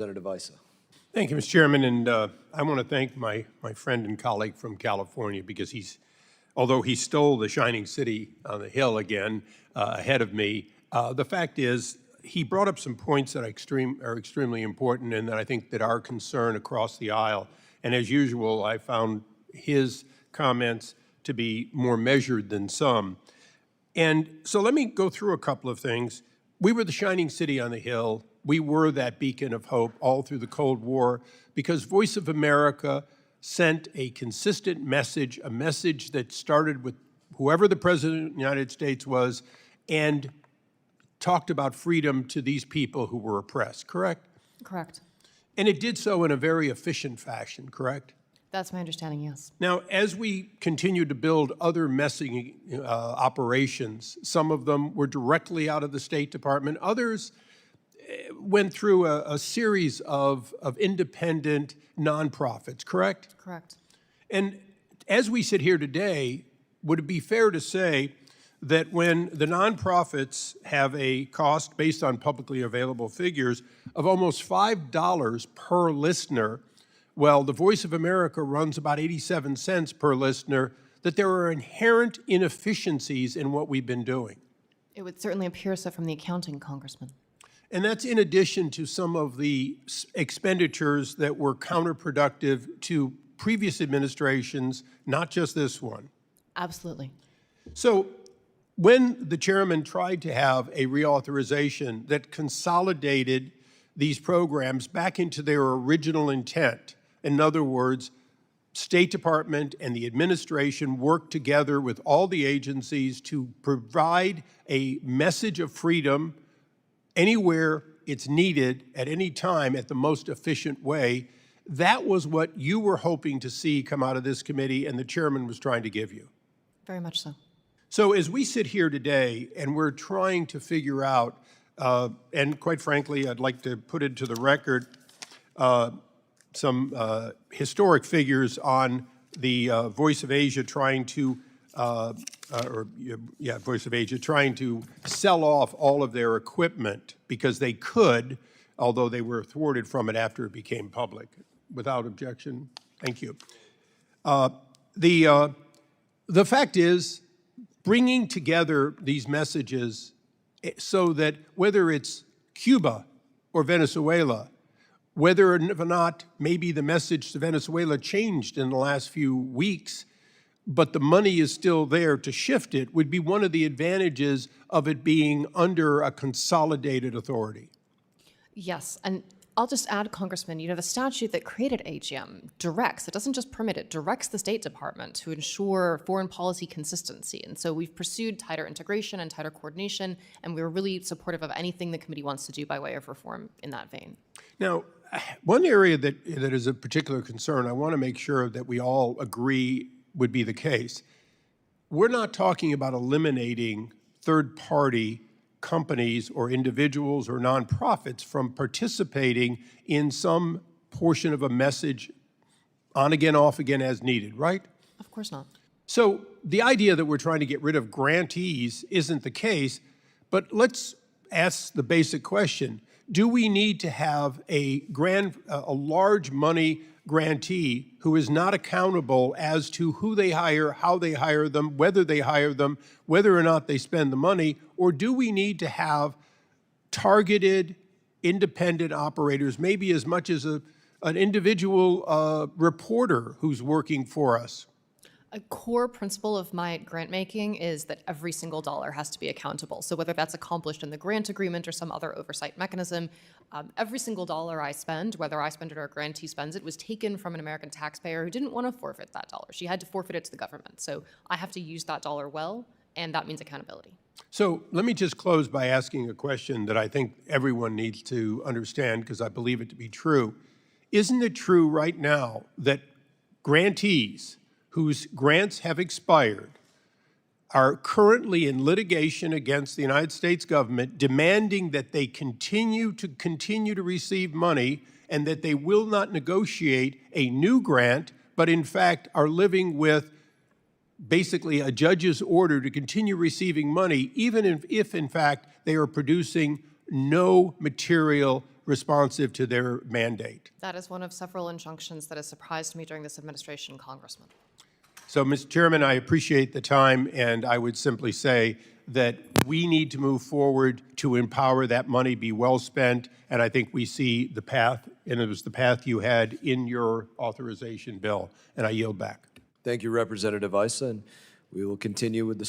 Representative Issa. Thank you, Mr. Chairman, and I want to thank my friend and colleague from California because although he stole the shining city on the hill again ahead of me, the fact is he brought up some points that are extremely important and that I think that are concern across the aisle. And as usual, I found his comments to be more measured than some. And so let me go through a couple of things. We were the shining city on the hill. We were that beacon of hope all through the Cold War because Voice of America sent a consistent message, a message that started with whoever the President of the United States was and talked about freedom to these people who were oppressed, correct? Correct. And it did so in a very efficient fashion, correct? That's my understanding, yes. Now, as we continue to build other messaging operations, some of them were directly out of the State Department, others went through a series of independent nonprofits, correct? Correct. And as we sit here today, would it be fair to say that when the nonprofits have a cost based on publicly available figures of almost $5 per listener, well, the Voice of America runs about 87 cents per listener, that there are inherent inefficiencies in what we've been doing? It would certainly appear so from the accounting, Congressman. And that's in addition to some of the expenditures that were counterproductive to previous administrations, not just this one. Absolutely. So when the chairman tried to have a reauthorization that consolidated these programs back into their original intent, in other words, State Department and the administration worked together with all the agencies to provide a message of freedom anywhere it's needed at any time at the most efficient way. That was what you were hoping to see come out of this committee and the chairman was trying to give you. Very much so. So as we sit here today and we're trying to figure out, and quite frankly, I'd like to put into the record some historic figures on the Voice of Asia trying to Voice of Asia trying to sell off all of their equipment because they could, although they were thwarted from it after it became public. Without objection, thank you. The fact is, bringing together these messages so that whether it's Cuba or Venezuela, whether or not maybe the message to Venezuela changed in the last few weeks, but the money is still there to shift it, would be one of the advantages of it being under a consolidated authority. Yes, and I'll just add, Congressman, the statute that created AGM directs, it doesn't just permit, it directs the State Department to ensure foreign policy consistency. And so we've pursued tighter integration and tighter coordination, and we're really supportive of anything the committee wants to do by way of reform in that vein. Now, one area that is of particular concern, I want to make sure that we all agree would be the case. We're not talking about eliminating third-party companies or individuals or nonprofits from participating in some portion of a message on again, off again as needed, right? Of course not. So the idea that we're trying to get rid of grantees isn't the case, but let's ask the basic question. Do we need to have a large money grantee who is not accountable as to who they hire, how they hire them, whether they hire them, whether or not they spend the money, or do we need to have targeted, independent operators, maybe as much as an individual reporter who's working for us? A core principle of my grant making is that every single dollar has to be accountable. So whether that's accomplished in the grant agreement or some other oversight mechanism, every single dollar I spend, whether I spend it or a grantee spends it, was taken from an American taxpayer who didn't want to forfeit that dollar. She had to forfeit it to the government. So I have to use that dollar well, and that means accountability. So let me just close by asking a question that I think everyone needs to understand because I believe it to be true. Isn't it true right now that grantees whose grants have expired are currently in litigation against the United States government demanding that they continue to receive money and that they will not negotiate a new grant, but in fact are living with basically a judge's order to continue receiving money, even if in fact they are producing no material responsive to their mandate. That is one of several injunctions that has surprised me during this administration, Congressman. So, Mr. Chairman, I appreciate the time, and I would simply say that we need to move forward to empower that money be well spent, and I think we see the path, and it was the path you had in your authorization bill, and I yield back. Thank you, Representative Issa, and we will continue with the